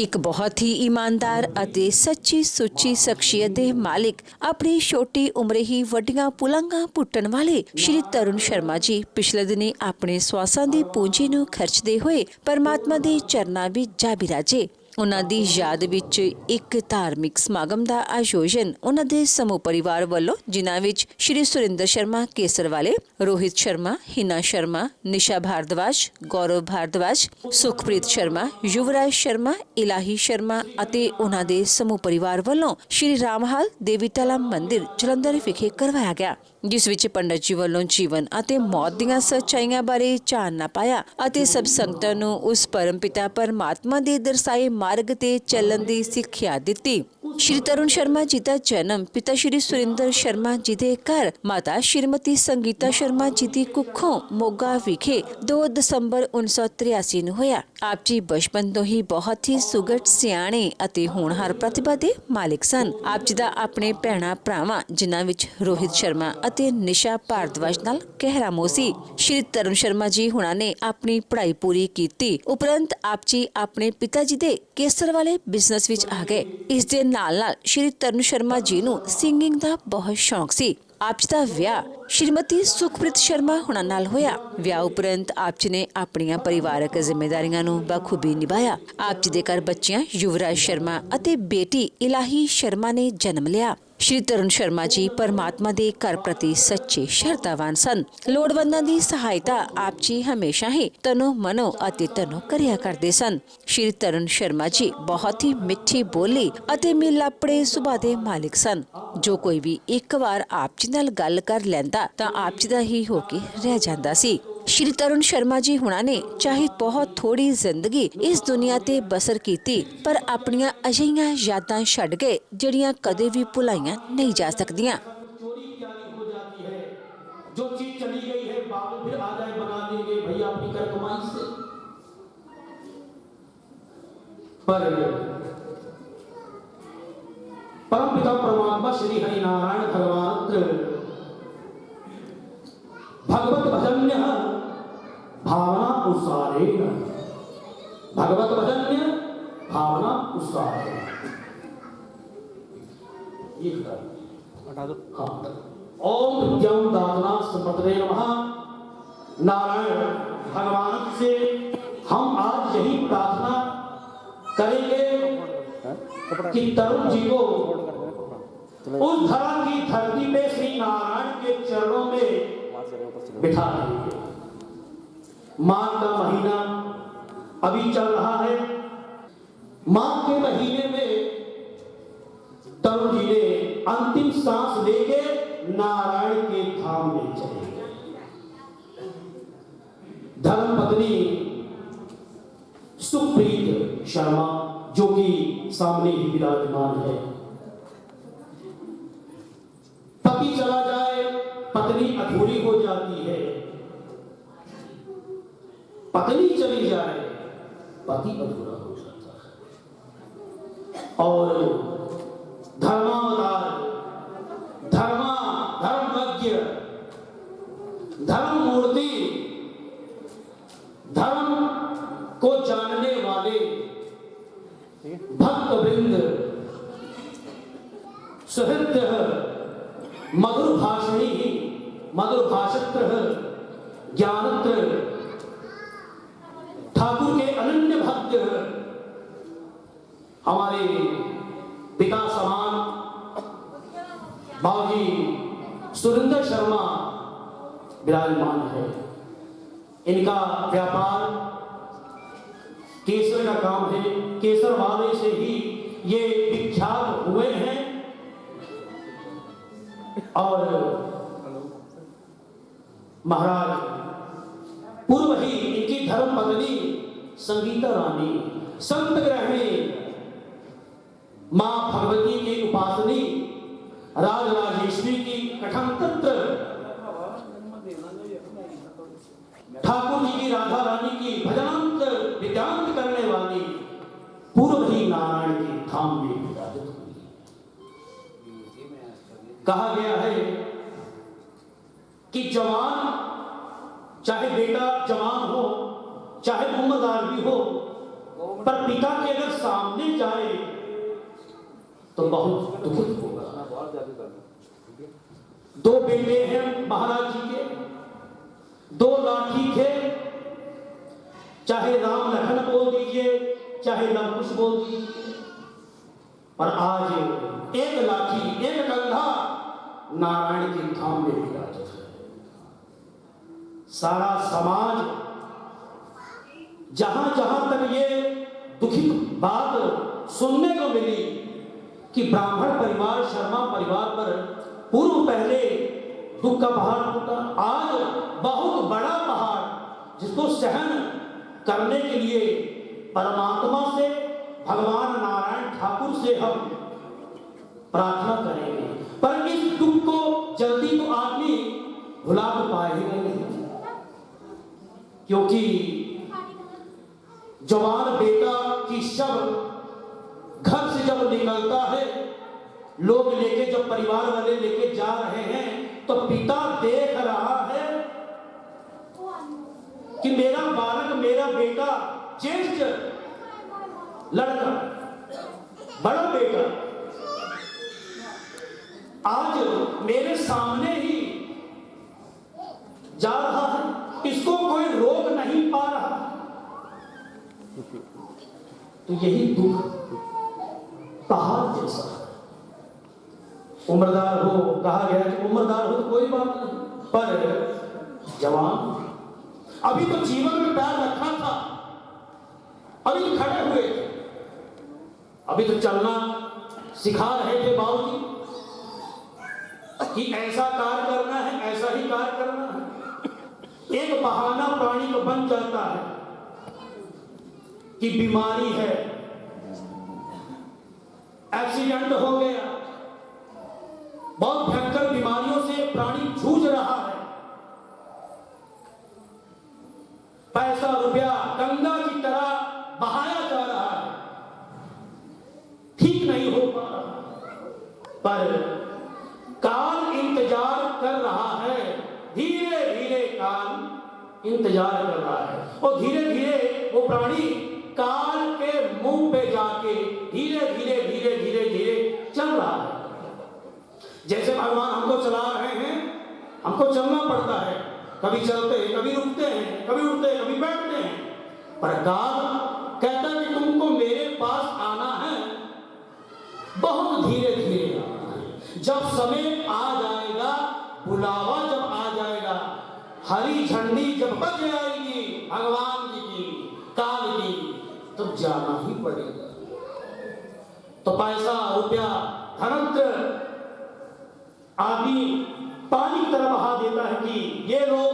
ਇੱਕ ਬਹੁਤ ਹੀ ਇਮਾਨਦਾਰ ਅਤੇ ਸੱਚੀ ਸੁੱਚੀ ਸ਼ਖਸੀਅਤ ਦੇ ਮਾਲਿਕ ਆਪਣੀ ਛੋਟੀ ਉਮਰੇ ਹੀ ਵੱਡੀਆਂ ਪੁਲਾਂਘਾਂ ਪੁੱਟਣ ਵਾਲੇ ਸ਼੍ਰੀ ਤਰੁਣ ਸ਼ਰਮਾ ਜੀ ਪਿਛਲੇ ਦਿਨੀ ਆਪਣੇ ਸਵਾਸਾਂ ਦੀ ਪੂੰਜੀ ਨੂੰ ਖਰਚਦੇ ਹੋਏ ਪਰਮਾਤਮਾ ਦੇ ਚਰਨਾਂ ਵਿੱਚ ਜਾ ਬਿਰਾਜੇ। ਉਹਨਾਂ ਦੀ ਯਾਦ ਵਿੱਚ ਇੱਕ ਧਾਰਮਿਕ ਸਮਾਗਮ ਦਾ ਆਯੋਜਨ ਉਹਨਾਂ ਦੇ ਸਮੂਹ ਪਰਿਵਾਰ ਵੱਲੋਂ, ਜਿਨ੍ਹਾਂ ਵਿੱਚ ਸ਼੍ਰੀ ਸੁਰਿੰਦਰ ਸ਼ਰਮਾ ਕੇਸਰਵਾਲੇ, ਰੋਹਿਤ ਸ਼ਰਮਾ, ਹਿਨਾ ਸ਼ਰਮਾ, ਨਿਸ਼ਾ ਭਾਰਦਵਾਜ, ਗੌਰਵ ਭਾਰਦਵਾਜ, ਸੁਖਪ੍ਰੀਤ ਸ਼ਰਮਾ, ਯੁਵਰਾਜ ਸ਼ਰਮਾ, ਇਲਾਹੀ ਸ਼ਰਮਾ ਅਤੇ ਉਹਨਾਂ ਦੇ ਸਮੂਹ ਪਰਿਵਾਰ ਵੱਲੋਂ ਸ਼੍ਰੀ ਰਾਮਹਾਲ ਦੇਵੀ ਤਲਾ ਮੰਦਿਰ ਜਲੰਧਰ ਵਿਖੇ ਕਰਵਾਇਆ ਗਿਆ, ਜਿਸ ਵਿੱਚ ਪੰਡਤ ਜੀ ਵੱਲੋਂ ਜੀਵਨ ਅਤੇ ਮੌਤ ਦੀਆਂ ਸੱਚਾਈਆਂ ਬਾਰੇ ਚਾਨਣਾ ਪਾਇਆ ਅਤੇ ਸਭ ਸੰਗਤਾਂ ਨੂੰ ਉਸ ਪਰਮਪਿਤਾ ਪਰਮਾਤਮਾ ਦੇ ਦਰਸਾਏ ਮਾਰਗ ਤੇ ਚੱਲਣ ਦੀ ਸਿੱਖਿਆ ਦਿੱਤੀ। ਸ਼੍ਰੀ ਤਰੁਣ ਸ਼ਰਮਾ ਜੀ ਦਾ ਜਨਮ ਪਿਤਾ ਸ਼੍ਰੀ ਸੁਰਿੰਦਰ ਸ਼ਰਮਾ ਜੀ ਦੇ ਘਰ ਮਾਤਾ ਸ਼੍ਰੀਮਤੀ ਸੰਗੀਤਾ ਸ਼ਰਮਾ ਜੀ ਦੀ ਕੁੱਖੋਂ ਮੋਗਾ ਵਿਖੇ 2 ਦਸੰਬਰ 1983 ਨੂੰ ਹੋਇਆ। ਆਪ ਜੀ ਬਚਪਨ ਤੋਂ ਹੀ ਬਹੁਤ ਹੀ ਸੁਗੜ, ਸਿਆਣੇ ਅਤੇ ਹੋਣਹਾਰ ਪ੍ਰਤਿਭਾ ਦੇ ਮਾਲਿਕ ਸਨ। ਆਪ ਜੀ ਦਾ ਆਪਣੇ ਭੈਣਾਂ ਭਰਾਵਾਂ, ਜਿਨ੍ਹਾਂ ਵਿੱਚ ਰੋਹਿਤ ਸ਼ਰਮਾ ਅਤੇ ਨਿਸ਼ਾ ਭਾਰਦਵਾਜ ਨਾਲ ਗਹਿਰਾ ਮੋਹ ਸੀ। ਸ਼੍ਰੀ ਤਰੁਣ ਸ਼ਰਮਾ ਜੀ ਹੁਣਾਂ ਨੇ ਆਪਣੀ ਪੜ੍ਹਾਈ ਪੂਰੀ ਕੀਤੀ ਉਪਰੰਤ ਆਪ ਜੀ ਆਪਣੇ ਪਿਤਾ ਜੀ ਦੇ ਕੇਸਰ ਵਾਲੇ ਬਿਜ਼ਨਸ ਵਿੱਚ ਆ ਗਏ। ਇਸ ਦੇ ਨਾਲ ਸ਼੍ਰੀ ਤਰੁਣ ਸ਼ਰਮਾ ਜੀ ਨੂੰ ਸਿੰਗਿੰਗ ਦਾ ਬਹੁਤ ਸ਼ੌਂਕ ਸੀ। ਆਪ ਜੀ ਦਾ ਵਿਆਹ ਸ਼੍ਰੀਮਤੀ ਸੁਖਪ੍ਰੀਤ ਸ਼ਰਮਾ ਹੁਣਾਂ ਨਾਲ ਹੋਇਆ। ਵਿਆਹ ਉਪਰੰਤ ਆਪ ਜੀ ਨੇ ਆਪਣੀਆਂ ਪਰਿਵਾਰਕ ਜ਼ਿੰਮੇਵਾਰੀਆਂ ਨੂੰ ਬਖੂਬੀ ਨਿਭਾਇਆ। ਆਪ ਜੀ ਦੇ ਘਰ ਬੱਚਿਆਂ ਯੁਵਰਾਜ ਸ਼ਰਮਾ ਅਤੇ ਬੇਟੀ ਇਲਾਹੀ ਸ਼ਰਮਾ ਨੇ ਜਨਮ ਲਿਆ। ਸ਼੍ਰੀ ਤਰੁਣ ਸ਼ਰਮਾ ਜੀ ਪਰਮਾਤਮਾ ਦੇ ਘਰ ਪ੍ਰਤੀ ਸੱਚੇ ਸ਼ਰਧਾਵਾਨ ਸਨ। ਲੋੜਵੰਦਾਂ ਦੀ ਸਹਾਇਤਾ ਆਪ ਜੀ ਹਮੇਸ਼ਾ ਹੀ ਤਨੋ ਮਨੋ ਅਤੇ ਤਨੋ ਕਰਿਆ ਕਰਦੇ ਸਨ। ਸ਼੍ਰੀ ਤਰੁਣ ਸ਼ਰਮਾ ਜੀ ਬਹੁਤ ਹੀ ਮਿੱਠੀ ਬੋਲੀ ਅਤੇ ਮਿਲਾਪੜੇ ਸੁਭਾਅ ਦੇ ਮਾਲਿਕ ਸਨ। ਜੋ ਕੋਈ ਵੀ ਇੱਕ ਵਾਰ ਆਪ ਜੀ ਨਾਲ ਗੱਲ ਕਰ ਲੈਂਦਾ ਤਾਂ ਆਪ ਜੀ ਦਾ ਹੀ ਹੋ ਕੇ ਰਹਿ ਜਾਂਦਾ ਸੀ। ਸ਼੍ਰੀ ਤਰੁਣ ਸ਼ਰਮਾ ਜੀ ਹੁਣਾਂ ਨੇ ਚਾਹੇ ਬਹੁਤ ਥੋੜੀ ਜ਼ਿੰਦਗੀ ਇਸ ਦੁਨੀਆ ਤੇ ਬਸਰ ਕੀਤੀ, ਪਰ ਆਪਣੀਆਂ ਅਜਿਹੀਆਂ ਯਾਦਾਂ ਛੱਡ ਗਏ ਜਿਹੜੀਆਂ ਕਦੇ ਵੀ ਭੁਲਾਈਆਂ ਨਹੀਂ ਜਾ ਸਕਦੀਆਂ। जो चीज चली गई है बाबू फिर आ जाए बना देंगे भैया अपनी कर कमाई से। पर परम पिता परमात्मा श्री हरि नारायण भगवान भगवत भजन्य भावना उत्साहेन, भगवत भजन्य भावना उत्साहेन। ये हटा दो। हाँ, ओम विद्यां दातना संपत्तये नमः। नारायण भगवान से हम आज यही प्रार्थना करेंगे कि तरुण जी को उस धरा की धरती पे श्री नारायण के चरणों में बिठा देंगे। माघ का महीना अभी चल रहा है। माघ के महीने में तरुण जी ने अंतिम सांस लेके नारायण के धाम में चले गए। धर्म पत्नी सुखप्रीत शर्मा, जो कि सामने ही विराजमान है, पति चला जाए पत्नी अधूरी हो जाती है, पत्नी चली जाए पति अधूरा हो जाता है। और धर्मावतार, धर्मज्ञ, धर्म मूर्ति, धर्म को जानने वाले भक्त वृंद, सुहृद, मधुर भाषणी, मधुर भाषत्र, ज्ञानत्र, ठाकुर के अनन्य भक्त, हमारे पिता समान बाबूजी सुरिंदर शर्मा विराजमान है। इनका व्यापार केसर का काम है। केसर वाले से ही ये विख्यात हुए हैं। और महाराज पूर्व ही इनकी धर्म पत्नी संगीता रानी संत ग्रहणी मां भगवती की उपासनी राजराजेश्वरी की कठम तंत्र, ठाकुर जी की राधा रानी की भजनांत विद्यांत करने वाली पूर्व ही नारायण के धाम में विराजित हुई। कहा गया है कि जवान, चाहे बेटा जवान हो चाहे उम्रदार भी हो, पर पिता के अगर सामने जाए तो बहुत दुखद होगा। दो बेटे हैं महाराज जी के, दो लाठी थे, चाहे राम लखन बोल दीजिए चाहे लव कुश बोल दीजिए, पर आज एक लाठी एक कंधा नारायण के धाम में विराजित है। सारा समाज जहां जहां तक ये दुखित बात सुनने को मिली कि ब्राह्मण परिवार शर्मा परिवार पर पूर्व पहले दुख का पहाड़ टूटा, आज बहुत बड़ा पहाड़ जिसको सहन करने के लिए परमात्मा से भगवान नारायण ठाकुर से हम प्रार्थना करेंगे। पर इस दुख को जल्दी तो आदमी भुला तो पाएगा नहीं, क्योंकि जवान बेटा की शव घर से जब निकलता है, लोग लेके जब परिवार वाले लेके जा रहे हैं तो पिता देख रहा है कि मेरा बालक मेरा बेटा ज्येष्ठ लड़का बड़ा बेटा आज मेरे सामने ही जा रहा है, इसको कोई रोक नहीं पा रहा। तो यही दुख पहाड़ जैसा है। उम्रदार हो, कहा गया कि उम्रदार हो तो कोई बात नहीं, पर जवान अभी तो जीवन में पैर रखा था, अभी तो खड़े हुए थे, अभी तो चलना सिखा रहे थे बाबूजी कि ऐसा कार्य करना है, ऐसा ही कार्य करना है। एक बहाना प्राणी को बन जाता है कि बीमारी है, एक्सीडेंट हो गया, बहुत भयंकर बीमारियों से प्राणी जूझ रहा है, पैसा रुपया गंगा की तरह बहाया जा रहा है, ठीक नहीं हो पा रहा, पर काल इंतजार कर रहा है, धीरे धीरे काल इंतजार कर रहा है, और धीरे धीरे वो प्राणी काल के मुंह पे जाके धीरे धीरे धीरे धीरे धीरे चल रहा है। जैसे भगवान हमको चला रहे हैं, हमको चलना पड़ता है, कभी चलते हैं, कभी रुकते हैं, कभी उठते हैं, कभी बैठते हैं, पर काल कहता है कि तुमको मेरे पास आना है, बहुत धीरे धीरे आना है। जब समय आ जाएगा, बुलावा जब आ जाएगा, हरी झंडी जब बज जाएगी भगवान जी की काल की, तो जाना ही पड़ेगा। तो पैसा रुपया धनंत्र आदमी पानी की तरह बहा देता है कि ये लोग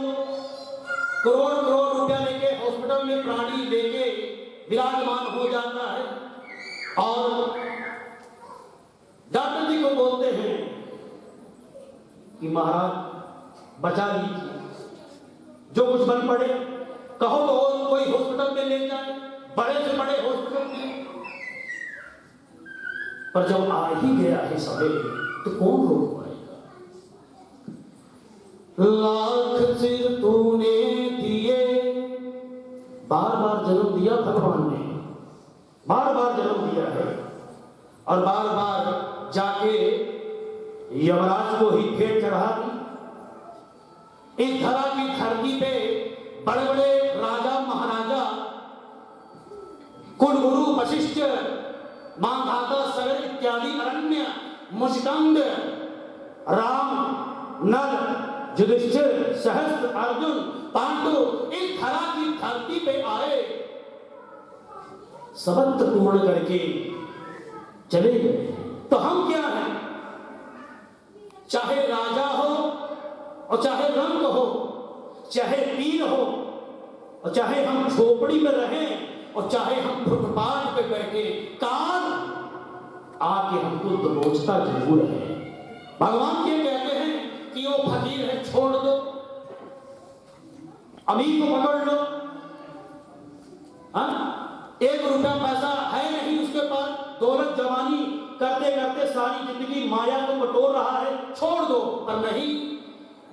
करोड़ करोड़ रुपया लेके हॉस्पिटल में प्राणी लेके विराजमान हो जाता है, और डॉक्टर जी को बोलते हैं कि महाराज बचा लीजिए, जो कुछ बन पड़े कहो तो कोई हॉस्पिटल में ले जाए, बड़े से बड़े हॉस्पिटल में, पर जब आ ही गया है समय तो कौन रोक पाएगा। लाख सिर तूने दिए, बार बार जन्म दिया भगवान ने, बार बार जन्म दिया है, और बार बार जाके यमराज को ही भेंट चढ़ा दी। इस धरा की धरती पे बड़े बड़े राजा महाराजा, कुलगुरु वशिष्ठ, मांधाता सगर इत्यादि अरण्य, मुष्कंद, राम, नल, युधिष्ठिर, सहस्त्र, अर्जुन, पांडु इस धरा की धरती पे आए, सबंध पूर्ण करके चले गए। तो हम क्या हैं, चाहे राजा हो और चाहे रंग हो, चाहे पीर हो और चाहे हम झोपड़ी में रहें और चाहे हम फुटपाथ पे बैठे, काल आके हमको दबोचता जरूर है। भगवान ये कहते हैं कि वो फकीर है छोड़ दो, अमीर को पकड़ लो, एक रुपया पैसा है नहीं उसके पास, दौलत जवानी करते करते सारी जिंदगी माया को बटोर रहा है, छोड़ दो, पर नहीं,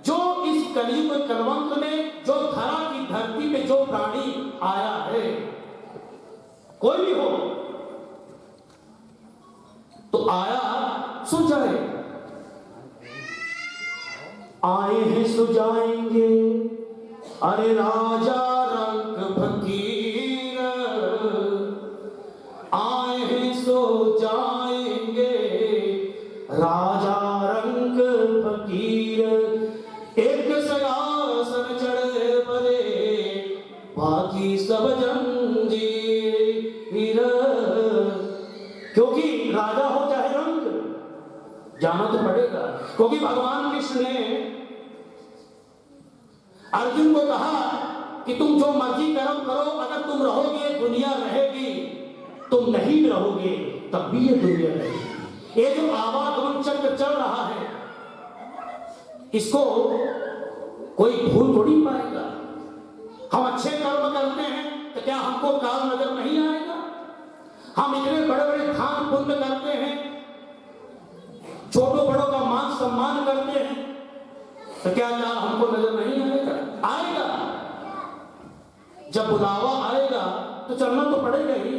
जो इस कलयुग कलवंत में जो धरा की धरती पे जो प्राणी आया है, कोई भी हो तो आया सुझाए, आए हैं सुझाएंगे, अरे राजा रंग फकीर, आए हैं सो जाएंगे राजा रंग फकीर। एक सिंहासन चढ़े बड़े बाकी सब जंजीर। क्योंकि राजा हो चाहे रंग, जाना तो पड़ेगा। क्योंकि भगवान कृष्ण ने अर्जुन को कहा कि तुम जो मर्जी कर्म करो, अगर तुम रहोगे दुनिया रहेगी, तुम नहीं रहोगे तब भी ये दुनिया रहेगी। ये जो आवागमन चक्र चल रहा है, इसको कोई भूल थोड़ी पाएगा। हम अच्छे कर्म करते हैं तो क्या हमको काल नजर नहीं आएगा? हम इतने बड़े बड़े दान पुण्य करते हैं, छोटों बड़ों का मान सम्मान करते हैं, तो क्या काल हमको नजर नहीं आएगा? आएगा। जब बुलावा आएगा तो चलना तो पड़ेगा ही।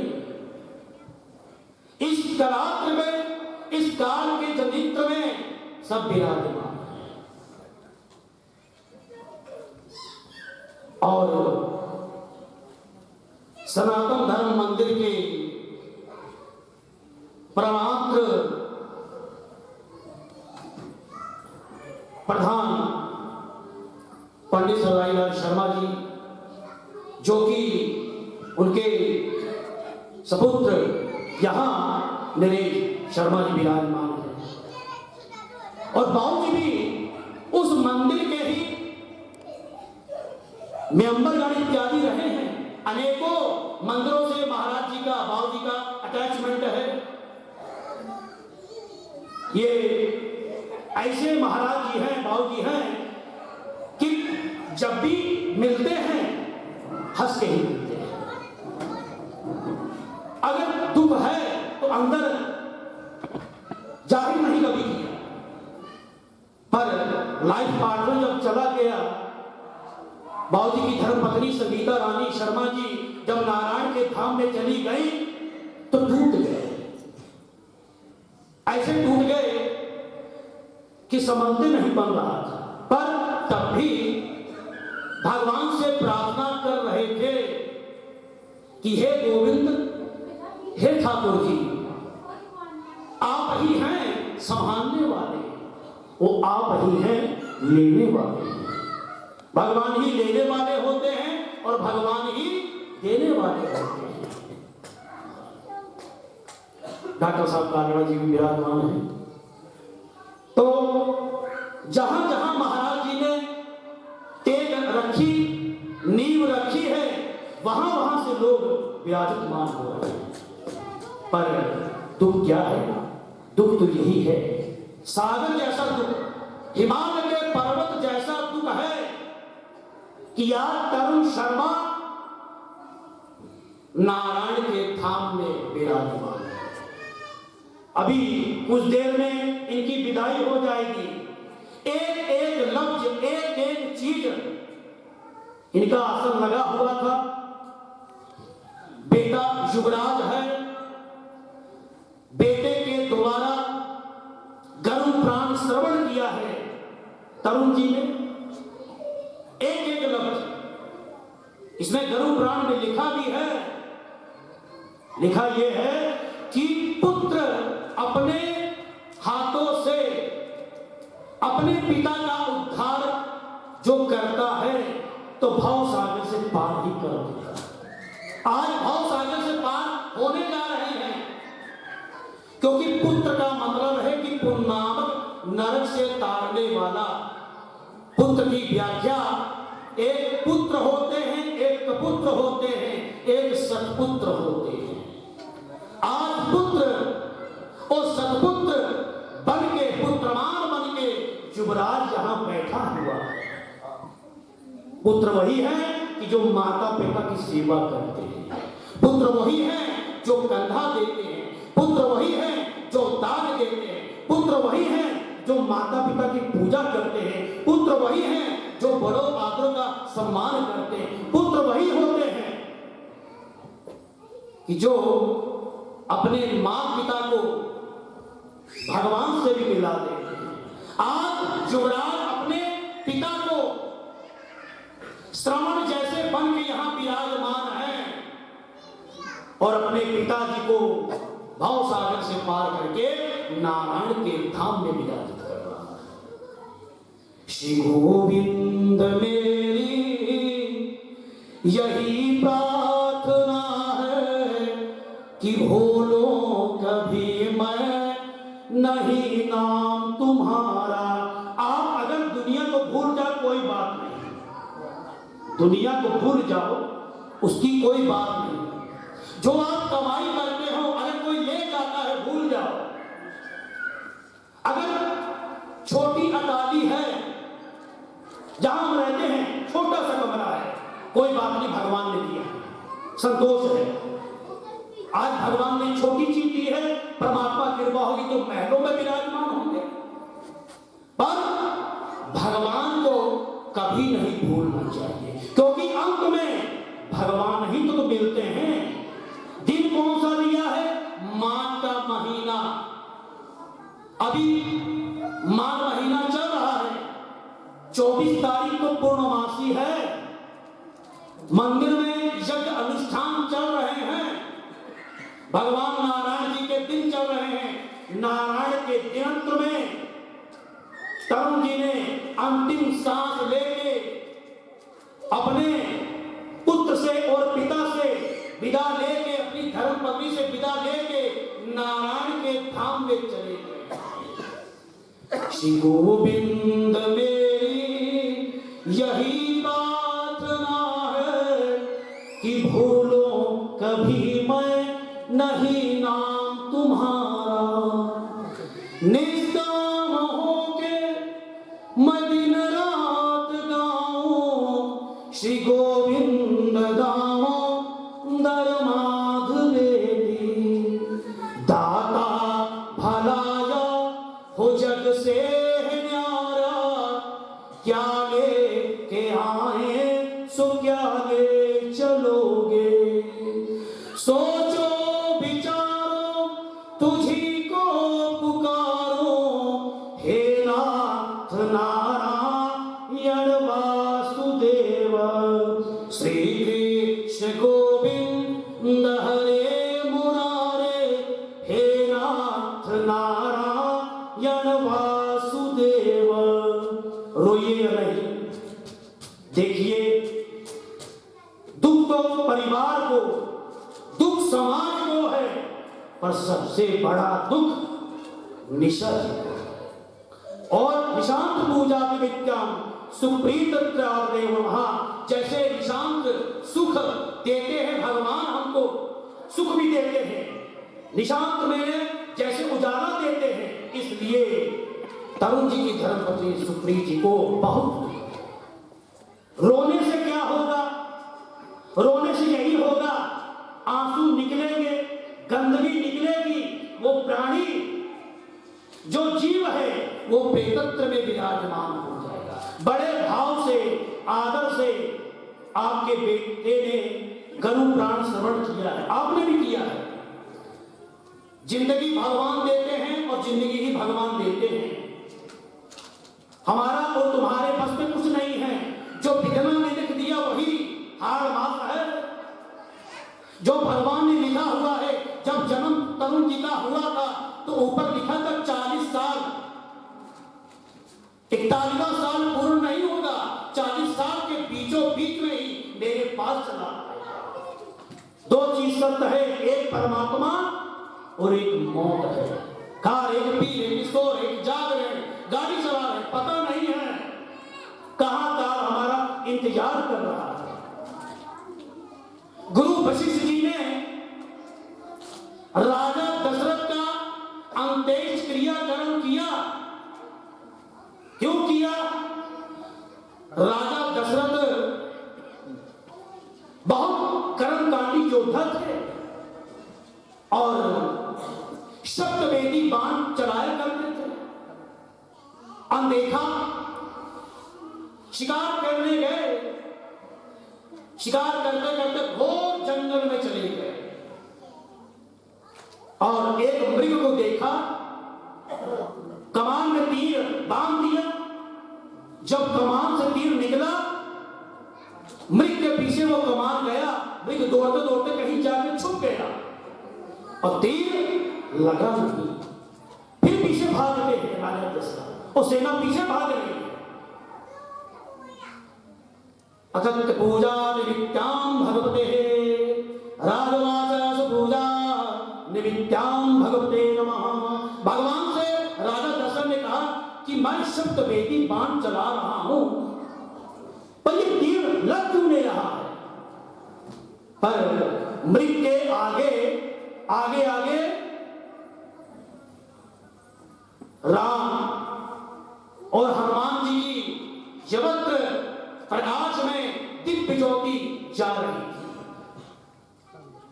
इस कलात्र में, इस काल के जनित्र में सब विराजमान है। और सनातन धर्म मंदिर के परमात्र प्रधान पंडित सरदाईलाल शर्मा जी, जो कि उनके सपुत्र यहां नरेश शर्मा जी विराजमान है। और बाबू जी भी उस मंदिर के ही मेंबरगण इत्यादि रहे हैं। अनेकों मंदिरों से महाराज जी का, बाबू जी का अटैचमेंट है। ये ऐसे महाराज जी हैं, बाबू जी हैं कि जब भी मिलते हैं हंस के ही मिलते हैं। अगर दुख है तो अंदर जाहिर नहीं कभी किया, पर लाइफ पार्टनर जब चला गया, बाबू जी की धर्मपत्नी संगीता रानी शर्मा जी जब नारायण के धाम में चली गई तो टूट गए। ऐसे टूट गए कि समझते नहीं बन रहा था। पर तब भी भगवान से प्रार्थना कर रहे थे कि हे गोविंद, हे ठाकुर जी, आप ही हैं संभालने वाले, वो आप ही हैं लेने वाले। भगवान ही लेने वाले होते हैं और भगवान ही देने वाले होते हैं। डॉक्टर साहब कागड़ा जी भी विराजमान हैं। तो जहां जहां महाराज जी ने तेग रखी, नींव रखी है, वहां वहां से लोग विराजमान हो रहे हैं। पर दुख क्या है? दुख तो यही है, सागर जैसा दुख, हिमालय के पर्वत जैसा दुख है कि यार तरुण शर्मा नारायण के धाम में विराजमान है। अभी कुछ देर में इनकी विदाई हो जाएगी। एक एक लफ्ज, एक एक चीज इनका असर लगा हुआ था। बेटा युवराज है, बेटे के द्वारा गरुड़ प्राण श्रवण किया है तरुण जी ने। एक एक लफ्ज इसमें गरुड़ प्राण में लिखा भी है। लिखा यह है कि पुत्र अपने हाथों से अपने पिता का उद्धार जो करता है तो भव सागर से पार ही कर देता है। आज भव सागर से पार होने जा रहे हैं, क्योंकि पुत्र का मतलब है कि पुण्यनामक नरक से तारने वाला। पुत्र की व्याख्या, एक पुत्र होते हैं, एक कपुत्र होते हैं, एक सतपुत्र होते हैं। आज पुत्र और सतपुत्र बन के, पुत्रमान बन के युवराज यहां बैठा हुआ है। पुत्र वही है कि जो माता पिता की सेवा करते हैं। पुत्र वही है जो कंधा देते हैं। पुत्र वही है जो दान देते हैं। पुत्र वही है जो माता पिता की पूजा करते हैं। पुत्र वही है जो बड़ों आदरों का सम्मान करते हैं। पुत्र वही होते हैं कि जो अपने माँ पिता को भगवान से भी मिला दे। आज युवराज अपने पिता को श्रवण जैसे बन के यहां विराजमान है और अपने पिताजी को भाव सागर से पार करके नारायण के धाम में विराजित कर रहा है। श्री गोविंद मेरी यही प्रार्थना है कि भूलो कभी मैं नहीं नाम तुम्हारा। आप अगर दुनिया को भूल जाओ कोई बात नहीं, दुनिया को भूल जाओ उसकी कोई बात नहीं। जो आप कमाई करते हो अगर कोई ले जाता है भूल जाओ। अगर छोटी अटाली है जहां हम रहते हैं, छोटा सा कमरा है, कोई बात नहीं, भगवान ने दिया, संतोष है। आज भगवान ने छोटी चीज दी है, परमात्मा कृपा होगी तो महलों में विराजमान होंगे। पर भगवान को कभी नहीं भूलना चाहिए, क्योंकि अंत में भगवान ही तो मिलते हैं। दिन कौन सा दिया है? माघ का महीना। अभी माघ महीना चल रहा है, 24 तारीख को पूर्णमासी है। मंदिर में यज्ञ अनुष्ठान चल रहे हैं, भगवान नारायण जी के दिन चल रहे हैं। नारायण के दिनंत्र में तरुण जी ने अंतिम सांस लेके अपने पुत्र से और पिता से विदा लेके, अपनी धर्म पत्नी से विदा लेके नारायण के धाम में चले गए। श्री गोविंद मेरी यही प्रार्थना है कि भूलो कभी मैं नहीं नाम तुम्हारा। निष्काम होके मैं दिन रात गाऊं श्री गोविंद दामोदर माधवेदी। दाता भलाया हो जग से न्यारा, क्या ले के आए सो क्या ले चलोगे। सोचो विचारो तुझी को पुकारो, हे नाथ नारायण वासुदेव। श्री कृष्ण गोविंद हरे मुरारे, हे नाथ नारायण वासुदेव। रोइए नहीं, देखिए दुख तो परिवार को, दुख समाज को है, पर सबसे बड़ा दुख निशा जी को है। और निशांत पूजा विद्याम सुप्रीत देव महा, जैसे निशांत सुख देते हैं भगवान, हमको सुख भी देते हैं, निशांत में जैसे उजाला देते हैं। इसलिए तरुण जी की धर्मपत्नी सुप्रीत जी को बहुत रोने से क्या होगा, रोने से यही होगा, आंसू निकलेंगे, गंदगी निकलेगी। वो प्राणी जो जीव है वो प्रेतत्व में विराजमान हो जाएगा। बड़े भाव से, आदर से आपके बेटे ने गरु प्राण श्रवण किया है, आपने भी किया है। जिंदगी भगवान देते हैं और जिंदगी ही भगवान देते हैं। हमारा और तुम्हारे बस में कुछ नहीं है। जो विधना ने लिख दिया वही हार मात्र है। जो भगवान ने लिखा हुआ है, जब जन्म तरुण जी का हुआ था तो ऊपर लिखा था 40 साल, 41वां साल पूर्ण नहीं होगा, 40 साल के बीचों बीच में ही मेरे पास चला। दो चीज सत्य है, एक परमात्मा और एक मौत है। कार एक पी रहे, किशोर एक जाग रहे, गाड़ी चला रहे, पता नहीं है कहां कार हमारा इंतजार कर रहा है। गुरु वशिष्ठ जी ने राजा दशरथ का अंत्येष्टि क्रियाकरण किया। क्यों किया? राजा दशरथ बहुत कर्मकांडी योद्धा थे और शब्दवेदी बाण चलाया करते थे। अनदेखा शिकार करने गए, शिकार करते करते घोर जंगल में चले गए। और एक मृग को देखा, कमान में तीर बांध दिया। जब कमान से तीर निकला, मृग के पीछे वो कमान गया, मृग दौड़ते दौड़ते कहीं जाके छुप गया और तीर लगा नहीं। फिर पीछे भागते हैं राजा दशरथ, और सेना पीछे भाग रही है। अथंत पूजा निमित्तां भगवते राजवाच पूजा निमित्तां भगवते नमः। भगवान से राजा दशरथ ने कहा कि मैं शब्द वेदी बाण चला रहा हूं, पर ये तीर लग क्यों नहीं रहा है? पर मृग के आगे आगे आगे राम और हनुमान जी की जबत्र प्रकाश में दिव्य ज्योति जा रही थी।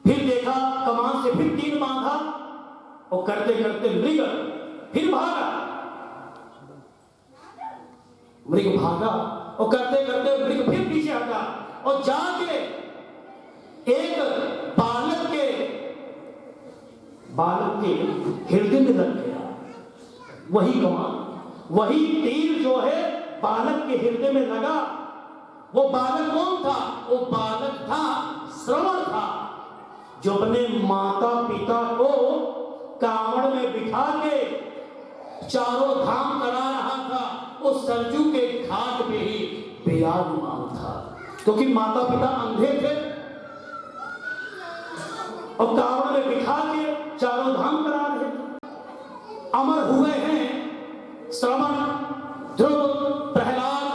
फिर देखा, कमान से फिर तीर बांधा और करते करते मृग फिर भागा। मृग भागा और करते करते मृग फिर पीछे हटा और जाके एक बालक के हृदय में लग गया। वही कमान, वही तीर जो है बालक के हृदय में लगा। वो बालक कौन था? वो बालक था श्रवण था, जो अपने माता पिता को कांवड़ में बिठा के चारों धाम करा रहा था। उस सरजू के घाट पे ही विराजमान था, क्योंकि माता पिता अंधे थे और कांवड़ में बिठा के चारों धाम करा रहे थे। अमर हुए हैं श्रवण, ध्रुव, प्रहलाद,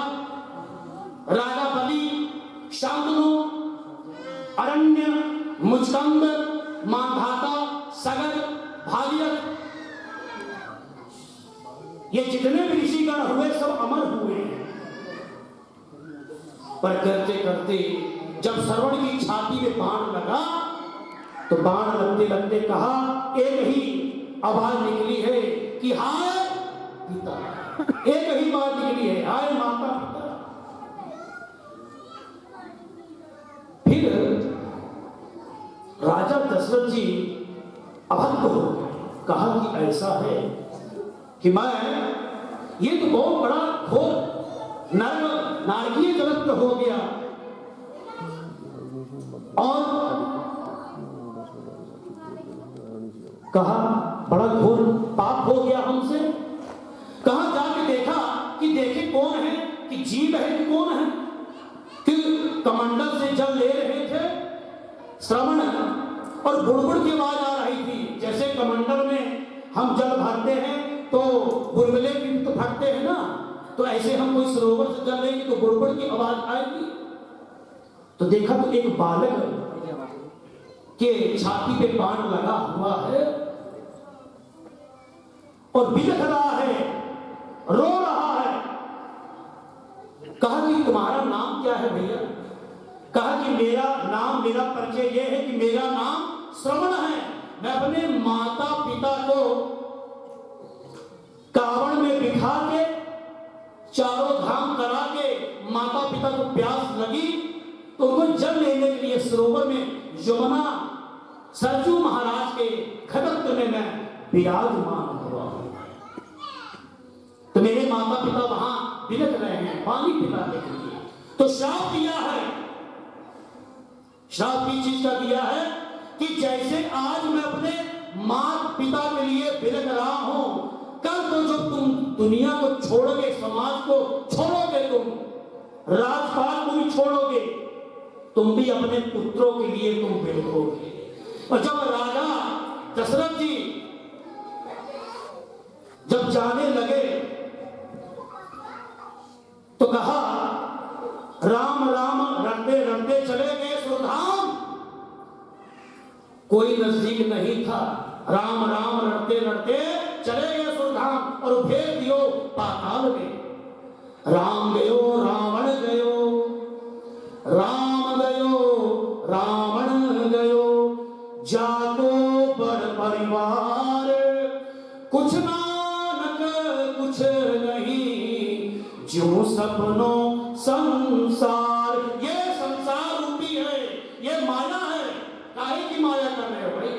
राजा बलि, शांतनु, अरण्य, मुचकंद, मांधाता, सगर, भागीरथ, ये जितने भी ऋषिगण हुए सब अमर हुए हैं। पर करते करते जब श्रवण की छाती में बाण लगा, तो बाण लगते लगते कहा, एक ही आवाज निकली है कि हाय पिता। एक ही बात निकली है, हाय माता पिता। फिर राजा दशरथ जी अभद्र हो गए, कहा कि ऐसा है कि मैं, ये तो बहुत बड़ा घोर नारकीय जगत हो गया और कहा बड़ा घोर पाप हो गया हमसे। कहां जाके देखा कि देखे कौन है, कि जीव है कि कौन है, कि कमंडल से जल ले रहे थे श्रवण और बुड़बुड़ की आवाज आ रही थी। जैसे कमंडल में हम जल भरते हैं तो बुलबुले भी तो फटते हैं ना, तो ऐसे हम कोई सरोवर से जल लेंगे तो बुड़बुड़ की आवाज आएगी। तो देखा तो एक बालक के छाती पे बाण लगा हुआ है और बिलख रहा है, रो रहा है। कहा कि तुम्हारा नाम क्या है भैया? कहा कि मेरा नाम, मेरा परिचय यह है कि मेरा नाम श्रवण है। मैं अपने माता पिता को कावड़ में बिठा के चारों धाम करा के, माता पिता को प्यास लगी तो उनको जल लेने के लिए सरोवर में यमुना सरजू महाराज के खड़क में मैं विराजमान हुआ हूं। तो मेरे माता पिता वहां बिलख रहे हैं पानी पिलाने के लिए। तो श्राप दिया है, श्राप की चीज का दिया है कि जैसे आज मैं अपने माता पिता के लिए बिलख रहा हूं, कल तो जब तुम दुनिया को छोड़ोगे, समाज को छोड़ोगे, तुम राजपाल को भी छोड़ोगे, तुम भी अपने पुत्रों के लिए तुम बिलखोगे। और जब राजा दशरथ जी जब जाने लगे तो कहा, राम राम रटते रटते चले गए सुरधाम। कोई नजदीक नहीं था, राम राम रटते रटते चले गए सुरधाम और फेर दियो पाताल में। राम गयो रावण गयो, राम गयो रावण गयो, जातो पर परिवार, कुछ नानक कुछ नहीं, जो सपनों संसार। ये संसार रूपी है, ये माया है। काहे की माया कर रहे हो भाई?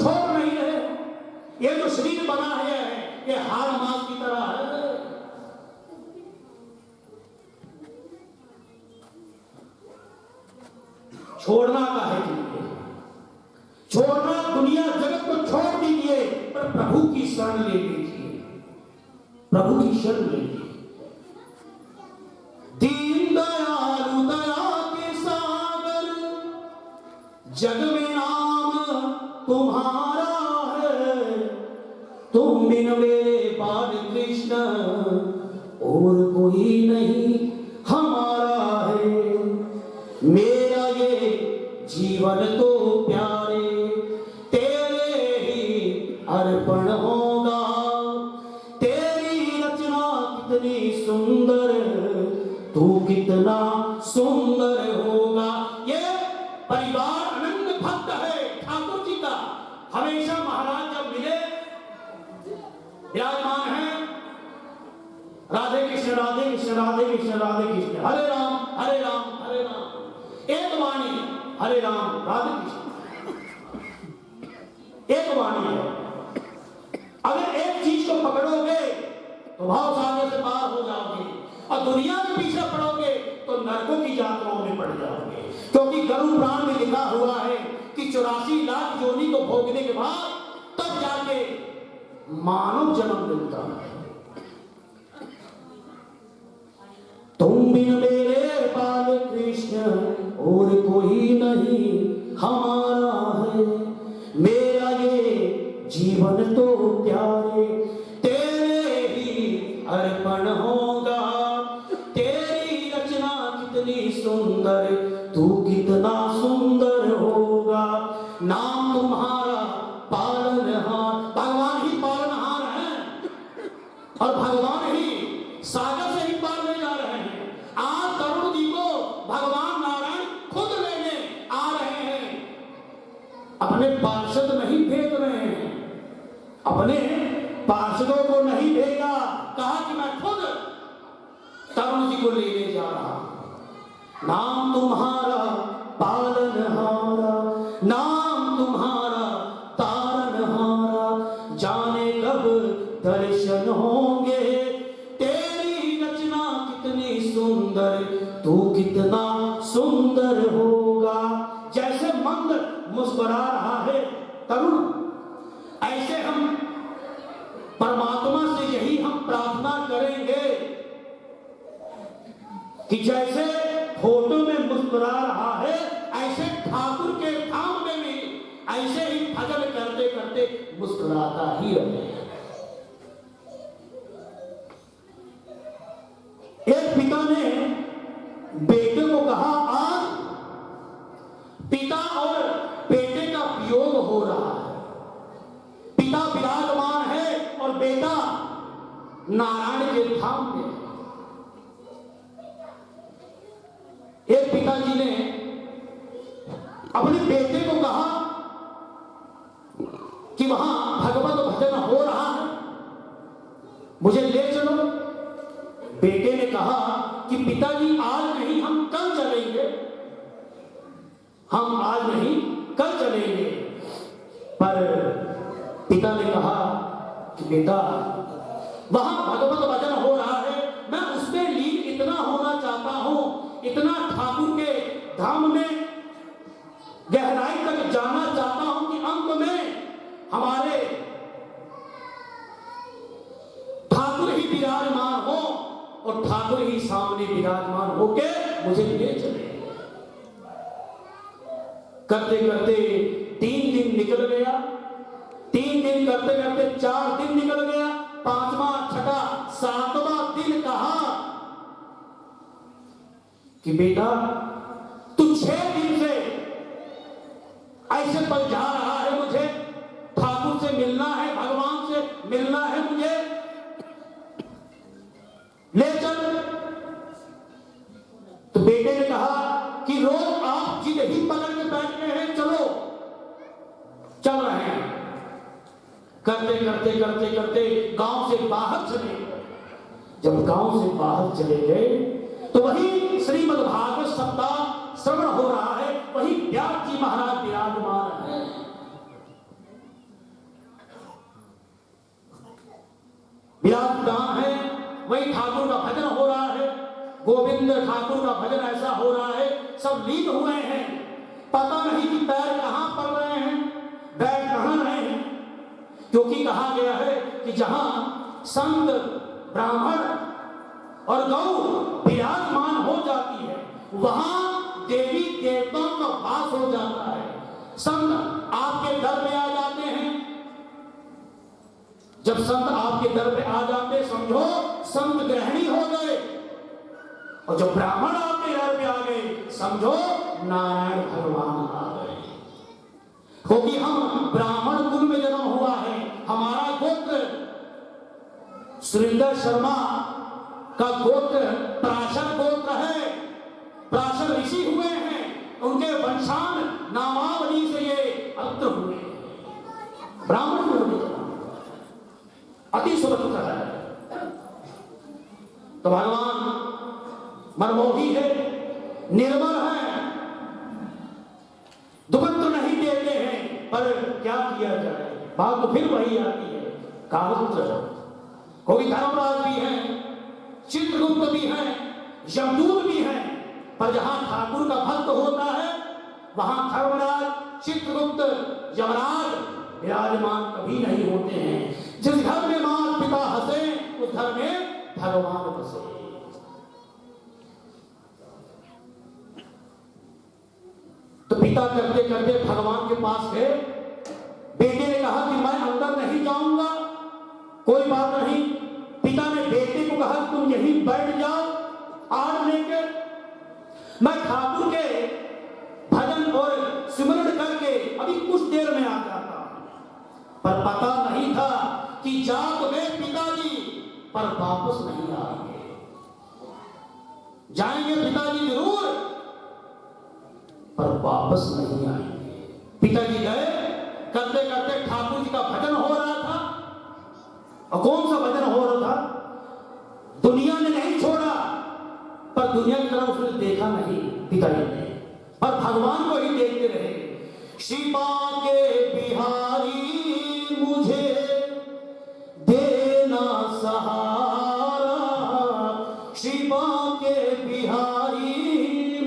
छोड़ नहीं रहे। ये जो शरीर बना है ये हाड़ मांस की तरह है। छोड़ना काहे के लिए? छोड़ना, दुनिया जगत को छोड़ दीजिए, पर प्रभु की शरण ले लीजिए, प्रभु की शरण ले लीजिए। दीन दयालु दया के सागर, जग में नाम तुम्हारा है। तुम बिन मेरे बाल कृष्ण और कोई नहीं हमारा है। मेरा ये जीवन तो प्यारे तेरे ही अर्पण होगा। तेरी रचना कितनी सुंदर, तू कितना सुंदर होगा। ये परिवार अनंत भक्त है ठाकुर जी का। हमेशा महाराज जब मिले विराजमान है, राधे कृष्ण राधे कृष्ण राधे कृष्ण राधे कृष्ण, हरे राम हरे राम हरे राम। एक वाणी हरे राम राधे कृष्ण, एक वाणी है। अगर एक चीज को पकड़ोगे तो भाव सागर से पार हो जाओगे, और दुनिया के पीछे पड़ोगे तो नरकों की यात्राओं में पड़ जाओगे। क्योंकि गरुड़ पुराण में लिखा हुआ है कि 84 लाख योनि को भोगने के बाद तब जाके मानव जन्म मिलता है। तुम बिन मेरे बाल कृष्ण और कोई नहीं हमारा है। मेरा ये जीवन तो प्यारे तेरे ही अर्पण होगा। तेरी रचना कितनी सुंदर, तू कितना सुंदर होगा। नाम तुम्हारा पालनहार, भगवान ही पालनहार है, और भगवान ही सागर से ही पालने जा रहे हैं। आज तरुण जी को भगवान नारायण खुद लेने आ रहे हैं। अपने पार्षद नहीं भेज रहे हैं, अपने पार्षदों को नहीं भेजा, कहा कि मैं खुद तरुण जी को लेने जा रहा हूं। नाम तुम्हारा पालनहारा, नाम तुम्हारा तारनहारा। जाने कब दर्शन होंगे, तेरी रचना कितनी सुंदर, तू कितना सुंदर होगा। जैसे मंद मुस्कुरा रहा है तरुण, ऐसे हम परमात्मा से यही हम प्रार्थना करेंगे कि जैसे फोटो में मुस्कुरा रहा है, ऐसे ठाकुर के धाम में भी ऐसे ही भजन करते करते मुस्कुराता ही रहे। एक पिता ने बेटे को कहा, आज पिता और बेटे का वियोग हो रहा है। पिता विराजमान है और बेटा नारायण के धाम में। एक पिताजी ने अपने बेटे को कहा कि वहां भगवत भजन हो रहा है, मुझे ले चलो। बेटे ने कहा कि पिताजी आज नहीं, हम कल चलेंगे, हम आज नहीं कल चलेंगे। पर पिता ने कहा कि बेटा वहां भगवत भजन हो रहा है, मैं उसमें लीन इतना होना चाहता हूं, इतना ठाकुर के धाम में गहराई तक जाना चाहता हूं कि अंत में हमारे ठाकुर ही विराजमान हो और ठाकुर ही सामने विराजमान होके मुझे ले चले। करते करते 3 दिन निकल गया, 3 दिन करते करते 4 दिन निकल गया, 5वां 6वां 7वां दिन कहा कि बेटा तू 6 दिन से ऐसे पल जा रहा है, मुझे ठाकुर से मिलना है, भगवान से मिलना है, मुझे ले चल। तो बेटे ने कहा कि रोज आप जिद ही पकड़ के बैठ गए हैं, चलो। चल रहे हैं। करते करते करते करते गांव से बाहर चले गए। जब गांव से बाहर चले गए तो वही श्रीमद् भागवत सप्ताह श्रवण हो रहा है, वही व्यास जी महाराज विराजमान है। विराजमान है, वही ठाकुर का भजन हो रहा है, गोविंद ठाकुर का भजन ऐसा हो रहा है, सब लीन हुए हैं, पता नहीं कि पैर कहां पड़ रहे हैं, बैठ कहां रहे हैं। क्योंकि कहा गया है कि जहां संत ब्राह्मण और गौ विराजमान हो जाती है, वहां देवी देवताओं का वास हो जाता है। संत आपके दर पे आ जाते हैं, जब संत आपके दर पे आ जाते समझो संत ग्रहणी हो गए, और जब ब्राह्मण आपके दर पे आ गए समझो नारायण भगवान आ गए। क्योंकि हम ब्राह्मण कुल में जन्म हुआ है, हमारा गोत्र सुरेंद्र शर्मा का गोत्र प्राशर गोत्र है, प्राशर ऋषि हुए हैं, उनके वंशान नामावली से ये अत्र हुए हैं। ब्राह्मण कुल में अति सुरक्षित है। तो भगवान मनमोही है, निर्मल है, दुख तो नहीं देते हैं, पर क्या किया जाए, बात तो फिर वही आती है। कावत्र कोई धर्मराज भी है, चित्रगुप्त भी है, यमदूत भी है, पर जहां ठाकुर का भक्त होता है वहां धर्मराज, चित्रगुप्त, यमराज विराजमान कभी नहीं होते हैं। जिस घर में माता पिता हंसे उस घर में भगवान बसे। तो पिता करते करते भगवान के पास गए, बेटे ने कहा कि मैं अंदर नहीं जाऊंगा, कोई बात नहीं। पिता ने बेटे को कहा तुम यहीं बैठ जाओ आड़ लेकर, मैं ठाकुर के भजन और सिमरण करके अभी कुछ देर में आ जाता हूं। पर पता नहीं था कि जा तो गए पिताजी पर वापस नहीं आएंगे। जाएंगे पिताजी जरूर पर वापस नहीं आएंगे। पिताजी गए, करते करते ठाकुर जी का भजन हो रहा था। और कौन सा भजन हो रहा था? दुनिया ने नहीं छोड़ा, पर दुनिया की तरफ उसने देखा नहीं पिताजी ने, पर भगवान को ही देखते रहे। शिवा के बिहारी मुझे देना सहारा, शिवा के बिहारी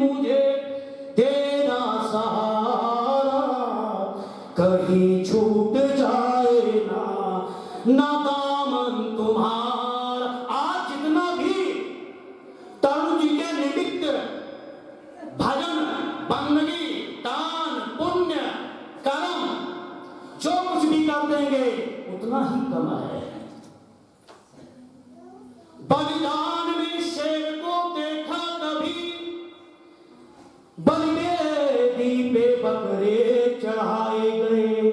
मुझे देना सहारा, कहीं छूट जाए ना दामन तुम्हारा। आज जितना भी तरुण जी के निमित्त भजन, बंदगी, दान, पुण्य, कर्म जो कुछ भी कर देंगे उतना ही कम है। बलिदान में शेर को देखा कभी, बलिवेदी पे बकरे चढ़ाए गए।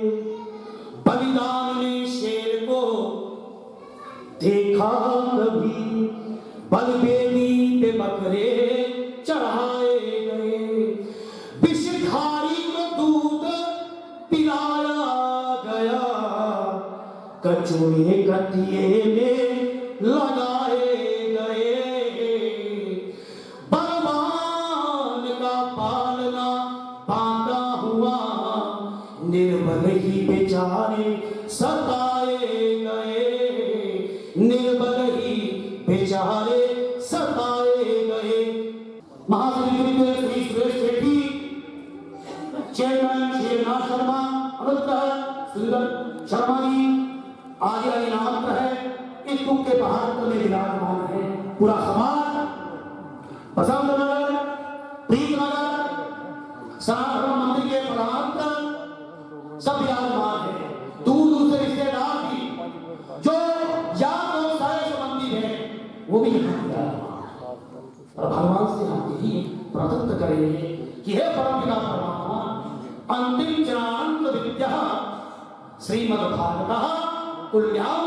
बलिदान में शेर को देखा कभी, बलिवेदी पे बकरे चढ़ाए गए। विषधारी को दूध पिलाया गया, कचुए कटिए में लगाए गए। बलवान का पालना बांधा हुआ, निर्बल ही बेचारे सताए गए, निर्बल ही बेचारे सताए गए। महासचिव श्री सुरेश सेठी, चेयरमैन श्री नाथ शर्मा, अनुत्तर सुंदर शर्मा जी आदि इनाम है। इस दुख के पहाड़ में विराजमान है पूरा समाज। बसंत नगर, प्रीत नगर, सनातन मंदिर के प्रांत सब विराजमान है। दूर दूर से रिश्तेदार भी जो या तो सारे संबंधी है वो भी यहाँ विराजमान। और भगवान से हम यही प्रार्थना करेंगे कि हे परमपिता परमात्मा, अंतिम जनानंद विद्या श्रीमद्भागवतः तुल्यां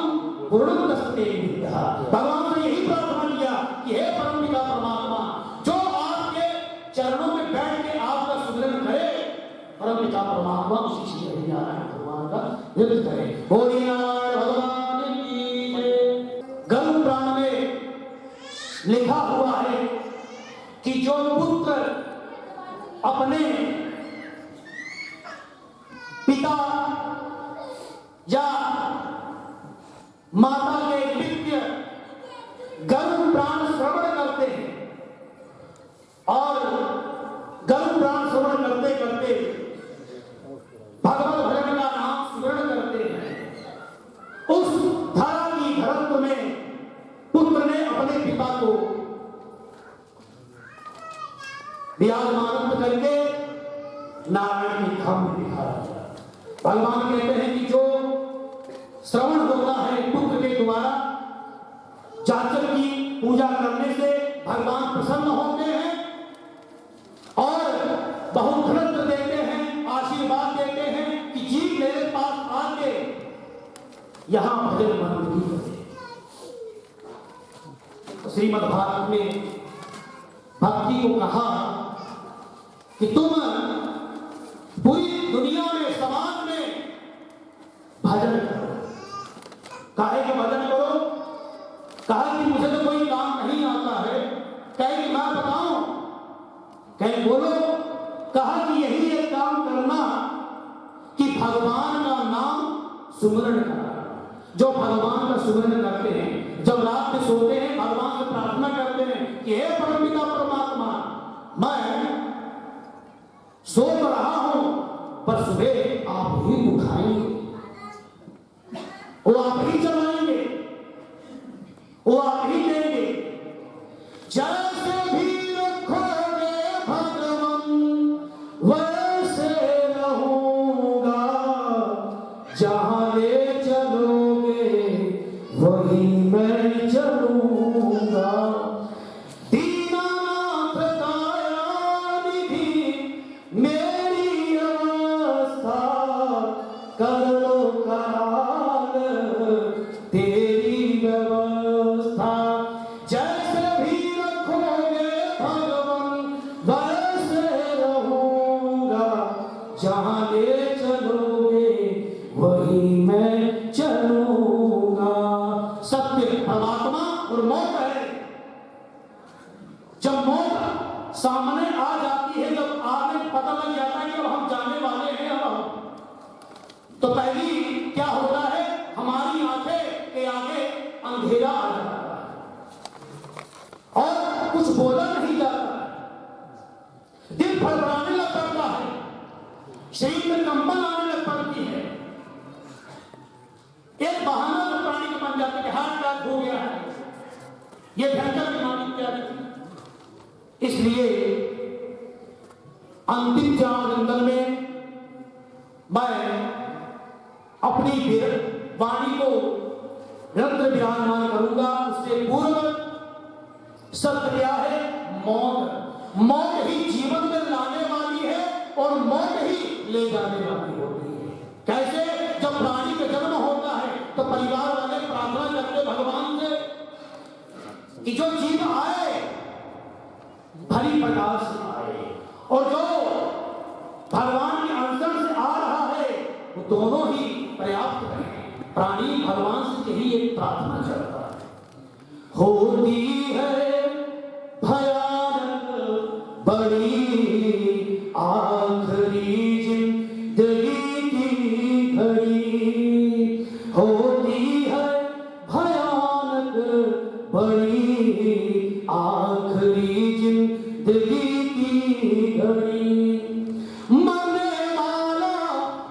पूर्णतस्ते विद्या। भगवान ने यही प्रार्थना किया कि हे परमपिता परमात्मा, जो आपके चरणों में बैठ के आपका सुमिरन करे, परमपिता परमात्मा उसी श्री हरिनारायण भगवान का नृत्य करे। बोलिए नारायण भगवान की जय। गरुड़ पुराण में लिखा हुआ है कि जो पुत्र अपने पिता या माता के नित्य को विराजमान करके नारायण के धाम में दिखाया। भगवान कहते हैं कि जो श्रवण होता है पुत्र के द्वारा, जाचक की पूजा करने से भगवान प्रसन्न होते हैं और बहुत धनत्र देते हैं, आशीर्वाद देते हैं कि जी मेरे पास आके यहां भजन बंदगी करे। श्रीमद् भागवत में भक्ति को कहा कि तुम पूरी दुनिया में, समाज में भजन करो। काहे कि भजन करो? कहा कि मुझे तो कोई काम नहीं आता है। कहे कि मैं बताऊं? कहे बोलो। कहा कि यही एक काम करना कि भगवान का नाम सुमरण करना। जो भगवान का सुमरण करते हैं, जब रात में सोते हैं भगवान से प्रार्थना करते हैं कि हे परमपिता परमात्मा, मैं सो तो रहा हूं पर सुबह आप ही उठाएंगे, वो आप ही चलाएंगे, वो आप ही देंगे। जैसे भी रखोगे भगवान वैसे रहूंगा, जहां ले चलोगे वही मैं चलूंगा। दीनानाथ दयानिधि मेरी अवस्था, कर लो कराल तेरी व्यवस्था। जैसे भी रखोगे भगवान वैसे रहूंगा, जहां ले चलोगे वही मैं चलूंगा। सत्य परमात्मा और मौत है। जब मौत सामने आ जाती है, जब आगे पता लग जाता है कि अब हम जाने वाले हैं, अब तो पहली क्या होता है, हमारी आंखें के आगे अंधेरा आ जाता है और कुछ बोला नहीं जाता है, दिल फड़फड़ाने लग पड़ता है, शरीर में कंपन आने लग पड़ती है। एक बहाना जो प्राणी को बन जाता है कि हार्ट अटैक हो गया है, ये भयंकर बीमारी क्या है। इसलिए अंतिम जंगल में मैं अपनी वाणी को निरंतर विराजमान करूंगा। उससे पूर्व सत्य क्या है? मौत। मौत ही जीवन में लाने वाली है और मौत ही ले जाने वाली होती है। कैसे? जब प्राणी का जन्म होता है तो परिवार वाले प्रार्थना करते भगवान से कि जो जीव आए भली प्रकार से आए, और जो भगवान के अवसर से आ रहा है वो दोनों ही पर्याप्त है। प्राणी भगवान से यही एक प्रार्थना करता है। होती है भयानक बड़ी आखिरी जिंदगी की घड़ी, होती है भयानक बड़ी आखिरी जिंदगी की घड़ी। मरने वाला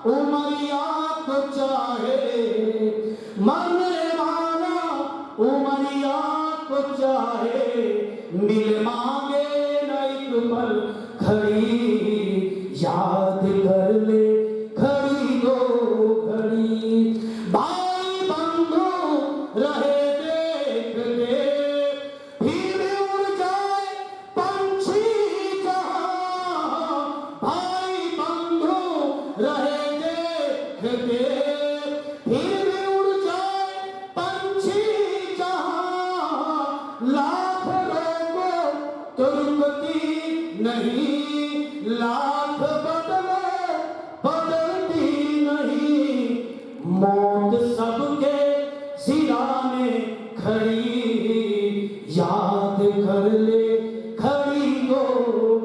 उमरिया को चाहे, मरने वाला उमरिया को चाहे, मिल मांगे न एक पल खड़ी, याद कर ले खड़ी दो घड़ी। भाई बंधु रहे देखते, फिर उड़ जाए पंछी जहां। भाई बंधु रहे देखते, फिर भी उड़ जाए पंछी जहां। लाख रोको तो रुकती नहीं, लाख बदलो बदलती नहीं। मौत सबके सिराने खड़ी, याद कर ले खड़ी दो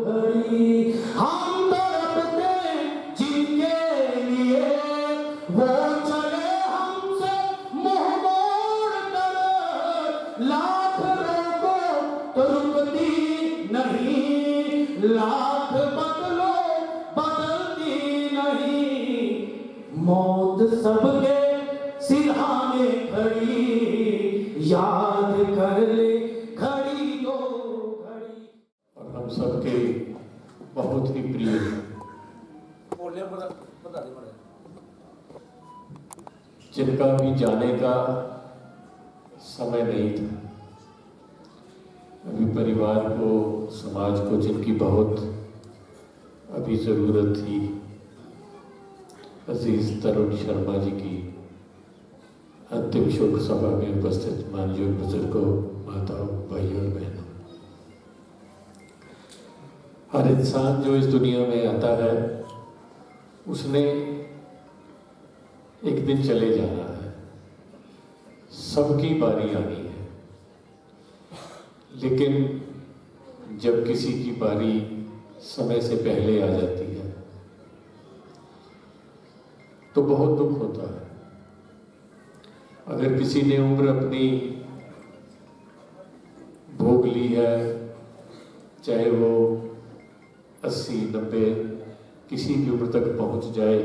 घड़ी। हम तड़पते जिनके लिए वो चले हमसे मुंह मोड़ कर। लाख रोको तो रुकती नहीं, लाख बदलो बदलती नहीं। मौत सबके सिरहाने खड़ी, याद कर ले खड़ी सबके बहुत ही प्रिय हैं। जिनका भी जाने का समय नहीं था, अभी परिवार को, समाज को जिनकी बहुत अभी ज़रूरत थी, अजीज तरुण शर्मा जी की अंतिम शोक सभा में उपस्थित माननीय बुजुर्गों, माताओं, भाइयों और बहनों, हर इंसान जो इस दुनिया में आता है उसने एक दिन चले जाना है, सबकी बारी आनी है। लेकिन जब किसी की बारी समय से पहले आ जाती है तो बहुत दुख होता है। अगर किसी ने उम्र अपनी भोग ली है, चाहे वो 80, 90 किसी भी उम्र तक पहुंच जाए,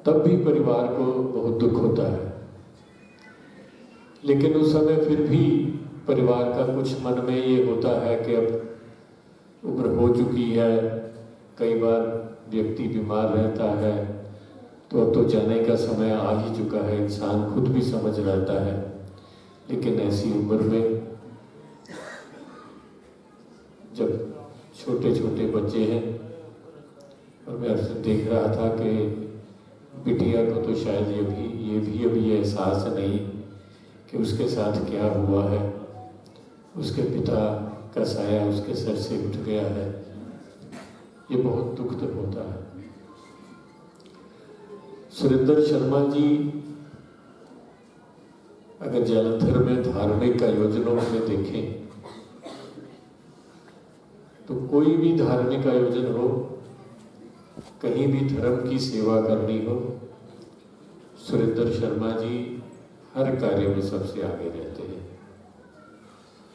तब भी परिवार को बहुत दुख होता है। लेकिन उस समय फिर भी परिवार का कुछ मन में ये होता है कि अब उम्र हो चुकी है, कई बार व्यक्ति बीमार रहता है, तो अब तो जाने का समय आ ही चुका है, इंसान खुद भी समझ रहता है। लेकिन ऐसी उम्र में जब छोटे छोटे बच्चे हैं, और मैं अक्सर देख रहा था कि बिटिया को तो शायद ये भी अभी एहसास नहीं कि उसके साथ क्या हुआ है, उसके पिता का साया उसके सर से उठ गया है। ये बहुत दुख होता है। सुरेंद्र शर्मा जी अगर जालंधर में धार्मिक आयोजनों में देखें तो कोई भी धार्मिक आयोजन हो, कहीं भी धर्म की सेवा करनी हो, सुरेंद्र शर्मा जी हर कार्य में सबसे आगे रहते हैं।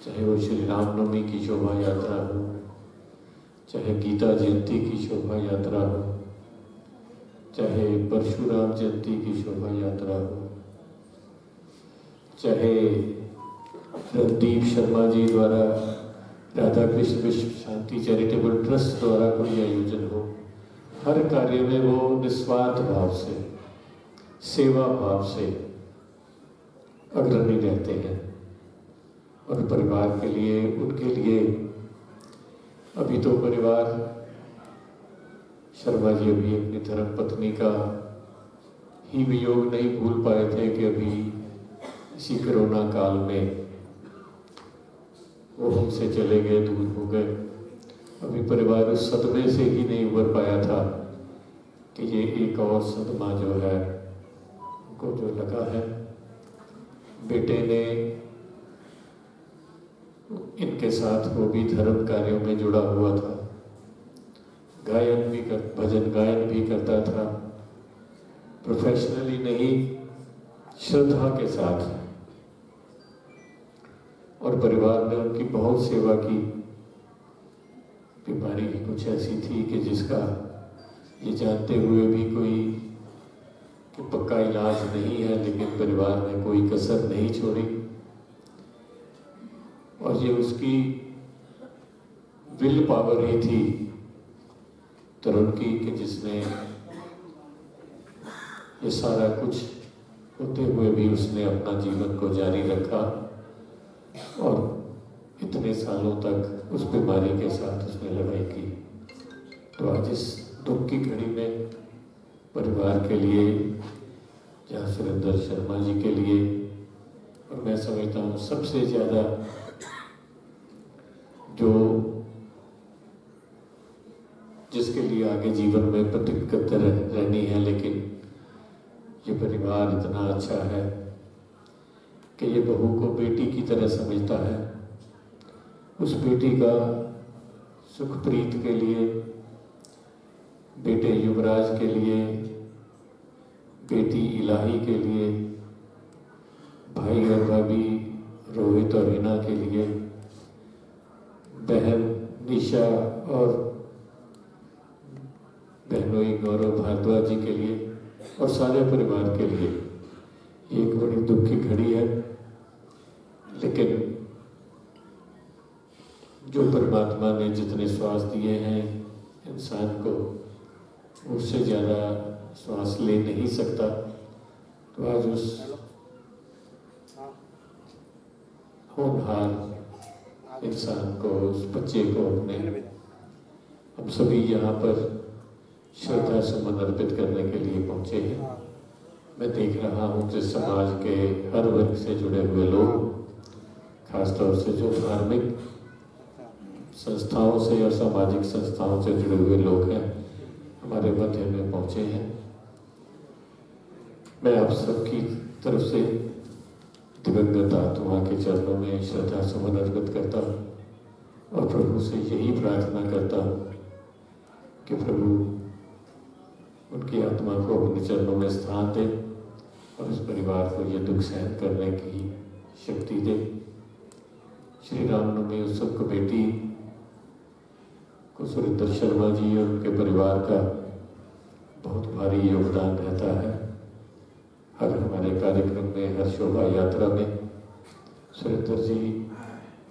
चाहे वो श्री रामनवमी की शोभा यात्रा हो, चाहे गीता जयंती की शोभा यात्रा हो, चाहे परशुराम जयंती की शोभा यात्रा हो, चाहे रणदीप शर्मा जी द्वारा राधा कृष्ण विश्व शांति चैरिटेबल ट्रस्ट द्वारा कोई आयोजन हो, हर कार्य में वो निस्वार्थ भाव से, सेवा भाव से अग्रणी रहते हैं। और परिवार के लिए, उनके लिए अभी तो परिवार, शर्मा जी अभी अपनी धर्म पत्नी का ही वियोग नहीं भूल पाए थे कि अभी इसी कोरोना काल में वो हमसे चले गए, दूर हो गए। अभी परिवार उस सदमे से ही नहीं उबर पाया था कि ये एक और सदमा जो है उनको जो लगा है। बेटे ने इनके साथ वो भी धर्म कार्यों में जुड़ा हुआ था, गायन भी भजन गायन भी करता था, प्रोफेशनली नहीं, श्रद्धा के साथ। और परिवार ने उनकी बहुत सेवा की। बीमारी भी कुछ ऐसी थी कि जिसका ये जानते हुए भी कोई कि पक्का इलाज नहीं है, लेकिन परिवार ने कोई कसर नहीं छोड़ी। और ये उसकी विल पावर ही थी तरुण की कि जिसने ये सारा कुछ होते हुए भी उसने अपना जीवन को जारी रखा और इतने सालों तक उस बीमारी के साथ उसने लड़ाई की। तो आज इस दुख की घड़ी में परिवार के लिए, जहाँ सुरेंद्र शर्मा जी के लिए, और मैं समझता हूँ सबसे ज़्यादा जो जिसके लिए आगे जीवन में प्रतिबद्ध रहनी है, लेकिन ये परिवार इतना अच्छा है कि ये बहू को बेटी की तरह समझता है। उस बेटी का सुखप्रीत के लिए, बेटे युवराज के लिए, बेटी इलाही के लिए, भाई और भाभी रोहित और हिना के लिए, बहन निशा और बहनोई गौरव भारद्वाज जी के लिए और सारे परिवार के लिए ये एक बड़ी दुख की घड़ी है। लेकिन जो जो परमात्मा ने जितने श्वास दिए हैं इंसान को, उससे ज़्यादा श्वास ले नहीं सकता। तो आज उस होनहार इंसान को, उस बच्चे को अपने हम सभी यहाँ पर श्रद्धा सुमन अर्पित करने के लिए पहुँचे हैं। मैं देख रहा हूँ कि समाज के हर वर्ग से जुड़े हुए लोग, खासतौर से जो धार्मिक संस्थाओं से और सामाजिक संस्थाओं से जुड़े हुए लोग हैं, हमारे मध्य में पहुँचे हैं। मैं आप सबकी तरफ से दिवंगत आत्मा के चरणों में श्रद्धा सुमन अर्पित करता हूँ और प्रभु से यही प्रार्थना करता हूँ कि प्रभु उनकी आत्मा को अपने चरणों में स्थान दे और उस परिवार को ये दुख सहन करने की शक्ति दे। श्री रामनवमी उत्सव कमेटी को सुरेंद्र शर्मा जी और उनके परिवार का बहुत भारी योगदान रहता है। हर हमारे कार्यक्रम में, हर शोभा यात्रा में सुरेंद्र जी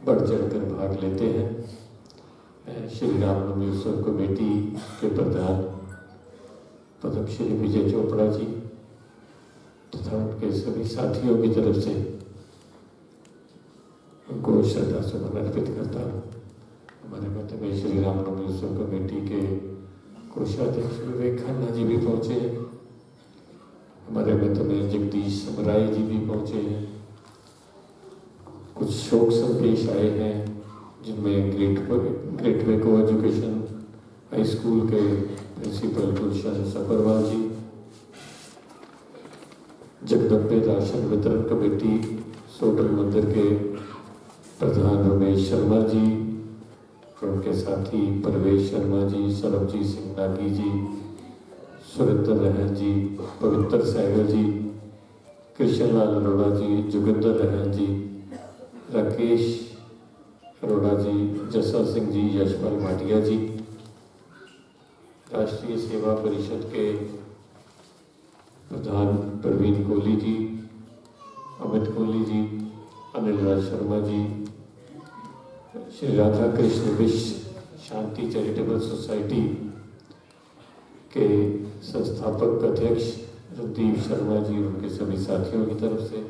बढ़ चढ़कर भाग लेते हैं। श्री रामनवमी उत्सव कमेटी के प्रधान पद्म श्री विजय चोपड़ा जी तथा उनके सभी साथियों की तरफ से उनको श्रद्धा सुमन अर्पित करता हूँ। हमारे मध्य में श्री रामनवमी उत्सव कमेटी के कोषाध्यक्ष विवेक खन्ना जी भी पहुँचे हैं। हमारे मध्य में जगदीश समराय जी भी पहुँचे हैं। कुछ शोक संदेश आए हैं जिनमें ग्रेट वे को एजुकेशन हाई स्कूल के प्रिंसिपल गुलशन सफरवाल जी, जगदम्बे राशन वितरण कमेटी सोडल मंदिर के प्रधान रमेश शर्मा जी और उनके साथी परवेश शर्मा जी, सरबजीत सिंह नागी जी, सुरेंद्र रहन जी, पवित्र सहगल जी, कृष्णलाल अरोड़ा जी, जोगिंदर रहन जी, राकेश अरोड़ा जी, जसा सिंह जी, यशपाल भाटिया जी, राष्ट्रीय सेवा परिषद के प्रधान प्रवीण कोहली जी, अमित कोहली जी, अनिल राज शर्मा जी, श्री राधा कृष्ण विश्व शांति चैरिटेबल सोसाइटी के संस्थापक अध्यक्ष रणदीप शर्मा जी और उनके सभी साथियों की तरफ से,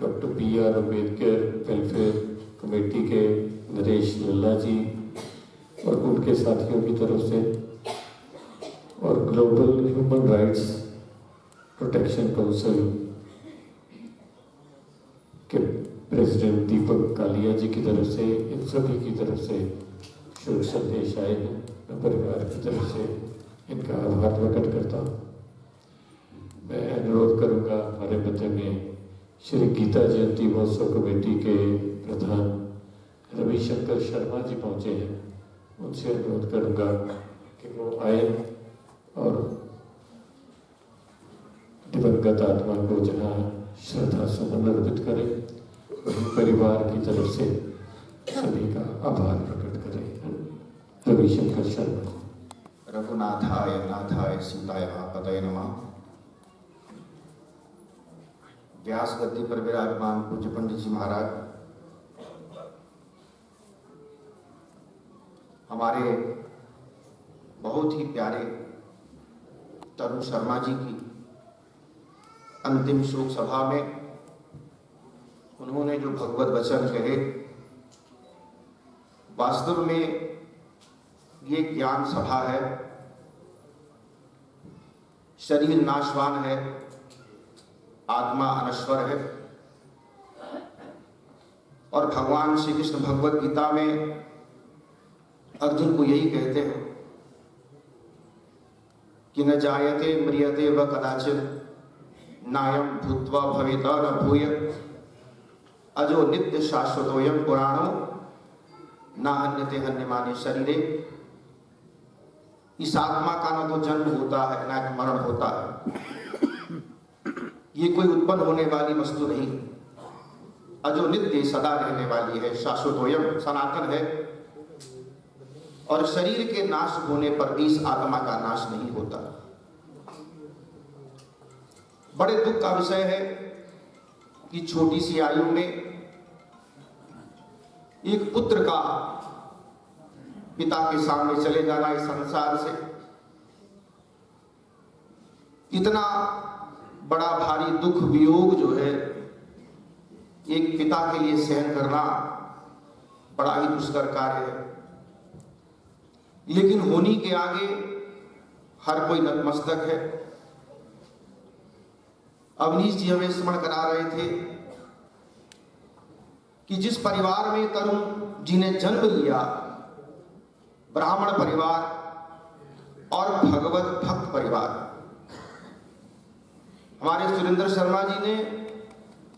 doctor B.R. Ambedkar welfare committee के नरेश लल्ला जी और उनके साथियों की तरफ से, और global human rights protection council के प्रेसिडेंट दीपक कालिया जी की तरफ से, इन सभी की तरफ से शुभ संदेश आए हैं। मैं परिवार की तरफ से इनका आभार प्रकट करता हूँ। मैं अनुरोध करूँगा, हमारे मध्य में श्री गीता जयंती महोत्सव कमेटी के प्रधान रविशंकर शर्मा जी पहुँचे हैं। उनसे अनुरोध करूँगा कि वो आए और दिवंगत आत्मा को जहाँ श्रद्धा सुमन अर्पित करें, वही परिवार की तरफ से सभी का आभार प्रकट करें। रविशंकर शर्मा। रघुनाथाय नाथाय सीताय पतये नमः। व्यास गद्दी पर विराजमान पूज्य पंडित जी महाराज, हमारे बहुत ही प्यारे तरुण शर्मा जी की अंतिम शोक सभा में उन्होंने जो भगवत वचन कहे, वास्तव में ये ज्ञान सभा है। शरीर नाशवान है, आत्मा अनश्वर है, और भगवान श्री कृष्ण भगवत गीता में अर्जुन को यही कहते हैं कि न जायते म्रियते व कदाचित नायम भूत्वा भवेता न भूय अजो नित्य शाश्वतोयम पुराणो ना हन्यते हन्यमाने शरीरे। इस आत्मा का न तो जन्म होता है ना कि मरण होता है। ये कोई उत्पन्न होने वाली वस्तु नहीं, अजो नित्य सदा रहने वाली है, शाश्वतोयम सनातन है। और शरीर के नाश होने पर भी इस आत्मा का नाश नहीं होता। बड़े दुख का विषय है कि छोटी सी आयु में एक पुत्र का पिता के सामने चले जाना इस संसार से, इतना बड़ा भारी दुख वियोग जो है एक पिता के लिए सहन करना बड़ा ही दुष्कर कार्य है। लेकिन होनी के आगे हर कोई नतमस्तक है। अवनीश जी हमें स्मरण करा रहे थे कि जिस परिवार में तरुण जी ने जन्म लिया, ब्राह्मण परिवार और भगवत भक्त परिवार, हमारे सुरेंद्र शर्मा जी ने,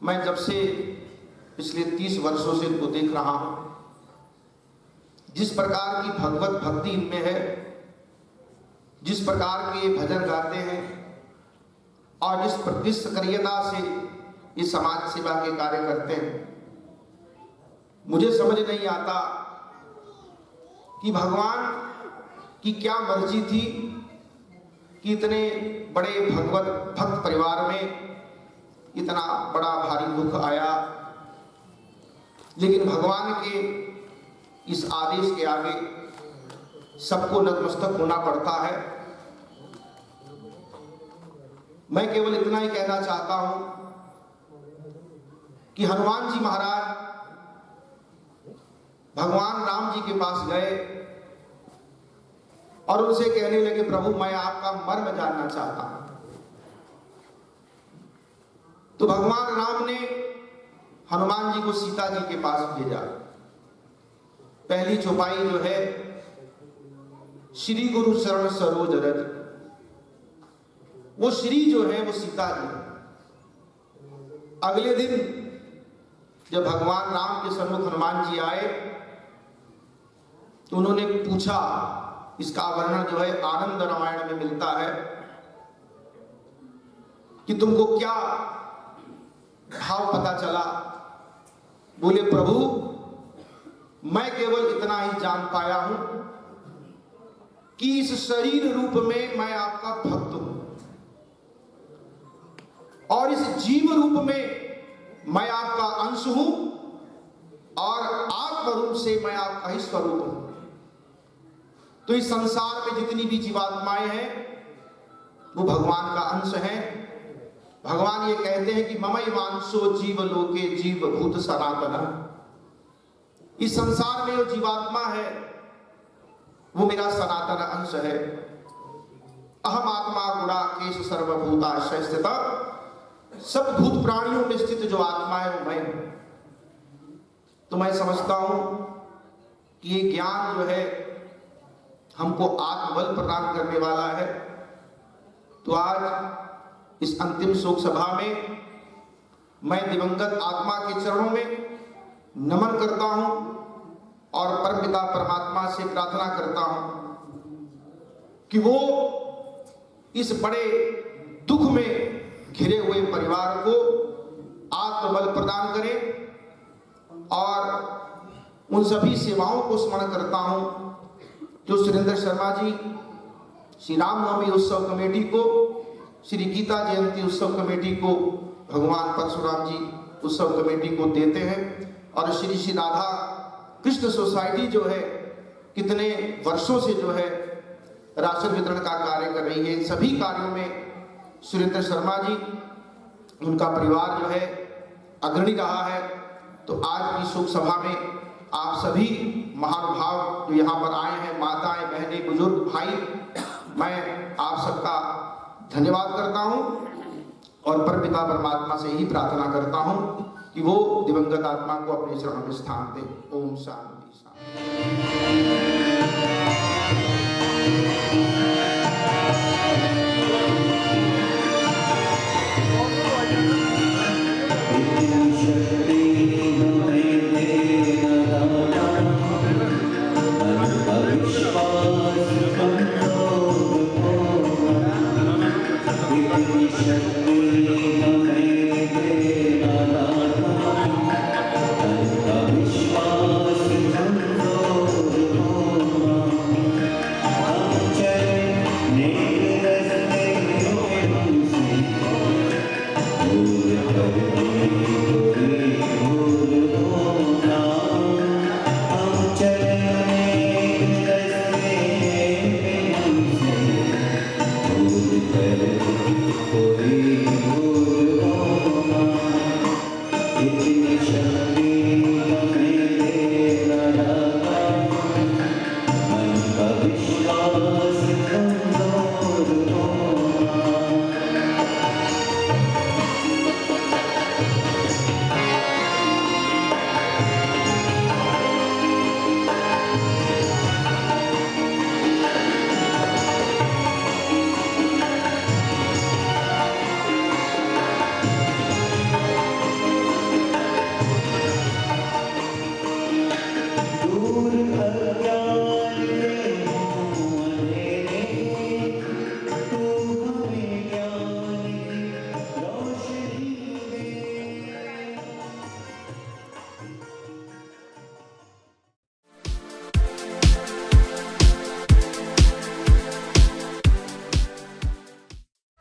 मैं जब से पिछले 30 वर्षों से इनको देख रहा हूं, जिस प्रकार की भगवत भक्ति इनमें है, जिस प्रकार के भजन गाते हैं और जिस सक्रियता से इस समाज सेवा के कार्य करते हैं, मुझे समझ नहीं आता कि भगवान की क्या मर्जी थी कि इतने बड़े भगवत भक्त परिवार में इतना बड़ा भारी दुख आया। लेकिन भगवान के इस आदेश के आगे सबको नतमस्तक होना पड़ता है। मैं केवल इतना ही कहना चाहता हूं कि हनुमान जी महाराज भगवान राम जी के पास गए और उनसे कहने लगे, प्रभु मैं आपका मर्म जानना चाहता हूं। तो भगवान राम ने हनुमान जी को सीता जी के पास भेजा। पहली चौपाई जो है, श्री गुरु शरण सरोज रज, वो श्री जो है वो सीता जी। अगले दिन जब भगवान राम के सन्मुख हनुमान जी आए तो उन्होंने पूछा, इसका वर्णन जो है आनंद रामायण में मिलता है, कि तुमको क्या भाव पता चला? बोले, प्रभु मैं केवल इतना ही जान पाया हूं कि इस शरीर रूप में मैं आपका भक्त हूं और इस जीव रूप में मैं आपका अंश हूं और आत्म रूप से मैं आपका ही स्वरूप हूं। तो इस संसार में जितनी भी जीवात्माएं हैं वो भगवान का अंश हैं। भगवान ये कहते हैं कि ममई वांशो जीव लोके जीव भूत सनातन। इस संसार में जो जीवात्मा है वो मेरा सनातन अंश है। अहम आत्मा गुणा केश सर्वभूताशय स्थित। सब भूत प्राणियों में स्थित जो आत्मा है वो मैं हूं। तो मैं समझता हूं कि ये ज्ञान जो है हमको आत्मबल प्रदान करने वाला है। तो आज इस अंतिम शोक सभा में मैं दिवंगत आत्मा के चरणों में नमन करता हूं और परमपिता परमात्मा से प्रार्थना करता हूं कि वो इस बड़े दुख में घिरे हुए परिवार को आत्मबल प्रदान करें। और उन सभी सेवाओं को स्मरण करता हूं जो सुरेंद्र शर्मा जी श्री रामनवमी उत्सव कमेटी को, श्री गीता जयंती उत्सव कमेटी को, भगवान परशुराम जी उत्सव कमेटी को देते हैं। और श्री श्री राधा कृष्ण सोसाइटी जो है कितने वर्षों से जो है राशन वितरण का कार्य कर रही है। इन सभी कार्यों में सुरेंद्र शर्मा जी, उनका परिवार जो है अग्रणी रहा है। तो आज की शोक सभा में आप सभी महानुभाव जो यहाँ पर आए हैं, माताएं, बहनें, बुजुर्ग, भाई, मैं आप सबका धन्यवाद करता हूँ और परमपिता परमात्मा से ही प्रार्थना करता हूँ कि वो दिवंगत आत्मा को अपने चरणों में स्थान दे। ओम शांति शांति।